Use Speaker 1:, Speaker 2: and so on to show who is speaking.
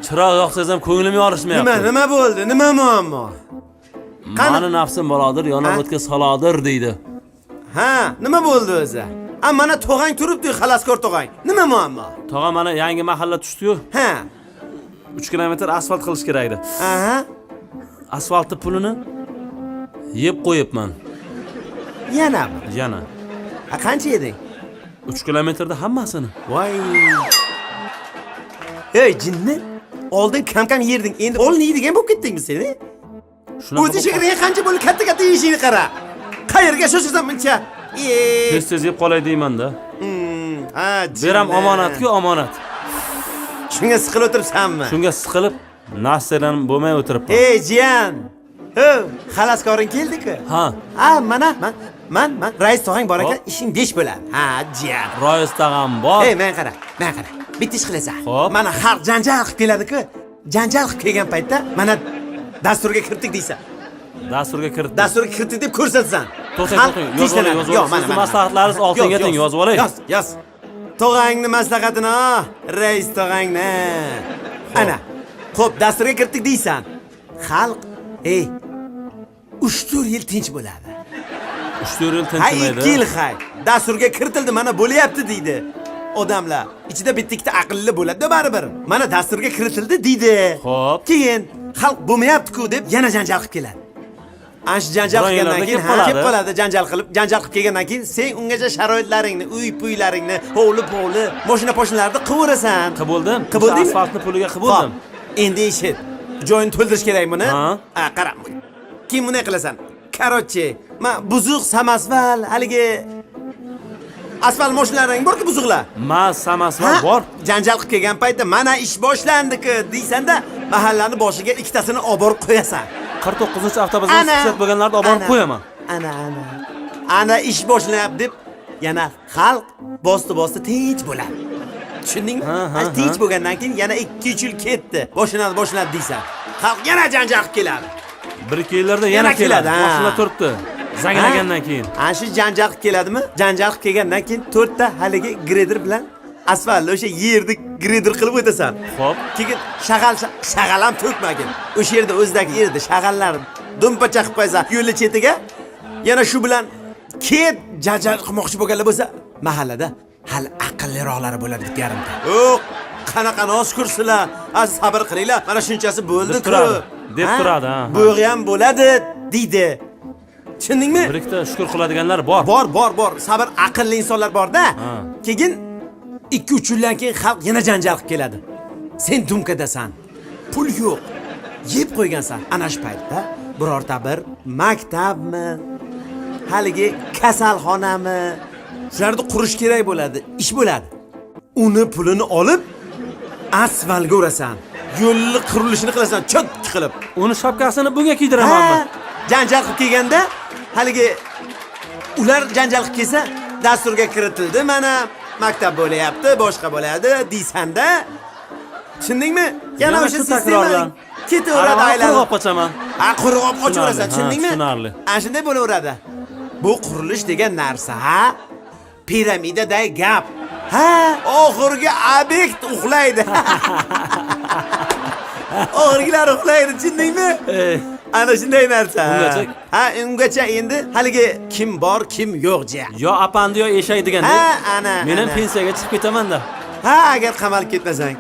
Speaker 1: Chiroq yoqsangiz ham ko'nglim yorishmayapti.
Speaker 2: Nima bo'ldi? Nima muammo?
Speaker 1: Mani nafsim balodir, yonib o'tga salodir deydi.
Speaker 2: Ha, nima bo'ldi o'zi? Mana tog'ang turibdi, xalaskor tog'ang. Nima muammo?
Speaker 1: Tog'a mana yangi mahalla tushdi-yu.
Speaker 2: Ha.
Speaker 1: 3 kilometr asfalt qilish kerak edi.
Speaker 2: Aha.
Speaker 1: Asfaltni pulini yeb qo'yibman.
Speaker 2: Yana. Qancha eding?
Speaker 1: 3 kilometrda hammasini.
Speaker 2: Voy. Ey jinni, oldin kam yerding, endi olmaydigan bo'lib ketdingmi sen? O'zi shekilga qancha bo'lib katta yeyishingni qara. Qayerga shoshirsan buncha?
Speaker 1: Tez yeb qolay deyman-da.
Speaker 2: Ha,
Speaker 1: beram omonatku omonat.
Speaker 2: Shunga siqilib o'tiribsanmi?
Speaker 1: Shunga siqilib, nasrdan bo'lmay o'tiribman.
Speaker 2: Ey jiyan. Xalaskoring keldi-ku.
Speaker 1: Ha.
Speaker 2: Mana man rais tog'ang bor ekan, ishing 5 bo'ladi. Ha, jiyan.
Speaker 1: Rais tog'am bor.
Speaker 2: Ey, men qara. Bitta ish qilasan. Mana xalq janjal qilib keladi-ku. Janjal qilib kelgan paytda mana dasturga kiritdik deysan.
Speaker 1: Dasturga
Speaker 2: kiritdik deb ko'rsatsan.
Speaker 1: To'xtang, yozib oling. Maslahatlaringiz oltinga teng, yozib oling.
Speaker 2: Yoz. Tog'angni maslahatini, rais tog'angni. Ana. Xo'p, dasturga kiritdik deysan. Xalq, 3-4 yil tinch bo'ladi.
Speaker 1: 3-4 yil tinchmaydi.
Speaker 2: 2 yil dasturga kiritildi, mana bo'lyapti deydi. Odamlar ichida bitta aqlli bo'ladi-da baribir. Mana dasturga kiritildi deydi.
Speaker 1: Xo'p.
Speaker 2: Keyin xalq bo'lmayapti-ku deb yana janjal qilib keladi. Ash janjal qilgandan keyin kelib qoladi, janjal qilib kelgandan keyin sen ungacha sharoitlaringni, uy-puylaringni, hovli-povli, mashina-poshnalarni qivurasan.
Speaker 1: Qildim. Asfaltni puliga qildim.
Speaker 2: Endi eshit. Joyini to'ldirish kerak buni. Qara. Kim buni qilasan? Короче, men buzuq samasval, haligi asfalt mashinalaring borku buzuqlar.
Speaker 1: Samasval bor.
Speaker 2: Janjal qilib kelgan paytda mana ish boshlandi-ku deysan-da, mahallani boshiga ikkitasini olib borib qo'yasan.
Speaker 1: 49-avtobusda siqib bo'lganlarni olib borib qo'yaman.
Speaker 2: Ana ish boshlanyapti deb yana xalq bosti tinch bo'ladi. Tushundingmi? Tinch bo'lgandan keyin yana 2-3 yil ketdi. Boshlanadi deysan. Xalq yana janjal qilib keladi.
Speaker 1: 1-2 yillarda yana keladi. Mashina turibdi. Zanglagandan keyin.
Speaker 2: Shu janjal qilib keladimi? Janjal qilib kelgandan keyin 4 ta haligi greder bilan asfaltni o'sha yerni greder qilib o'tasan.
Speaker 1: Xo'p.
Speaker 2: Keyin shag'al ham to'kmagin. O'sha yerda o'zidagi yerda shag'allar dumpacha qilib qo'ysa yo'l chetiga, yana shu bilan ket janjal qilmoqchi bo'lganlar bo'lsa, mahallada hali aqlliroqlari bo'ladi deb yarimta. Qanaqa noz kursizlar. Sabr qilinglar. Mana shunchasi bo'ldi-ku
Speaker 1: deb turadi.
Speaker 2: Bu ham bo'ladi deydi. Tushundingmi?
Speaker 1: Birikda shukr qiladiganlar bor.
Speaker 2: Bor. Sabr, aqlli insonlar bor-da. Keyin 2-3 yildan keyin xalq yana janjal qilib keladi. Sen dumkadasan. Pul yo'q. Yeb qo'ygansan. Ana shu paytda birorta bir maktabmi, haligi kasalxonami, shularni qurish kerak bo'ladi, ish bo'ladi. Uni pulini olib asfaltga urasan. Yo'lni qurilishini qilasan, cho'k qilib.
Speaker 1: Uni shapkasini bunga kiydiramanmi?
Speaker 2: Janjal qilib kelganda, haligi ular janjal qilib kelsa, dasturga kiritildi, mana maktab bo'layapti, boshqa bo'ladi deysan-da. Tushundingmi? Yana o'sha sistema ketaveradi aylanib.
Speaker 1: Qurg'oq qochaman.
Speaker 2: Qurg'oq qochaversan, tushundingmi?
Speaker 1: Tushunarli.
Speaker 2: Shunday bo'laveradi. Bu qurilish degan narsa, piramidaday gap. Oxirgi obyekt uxlaydi. Oxirgilar uxlaydi, tushundingmi? Ana shunday narsa. Ungacha endi haligi kim bor, kim yo'q jiya.
Speaker 1: Yo apandi yo eshak deganda.
Speaker 2: Ana.
Speaker 1: Men ham pensiyaga chiqib ketaman-da.
Speaker 2: Agar qamalib ketmasang.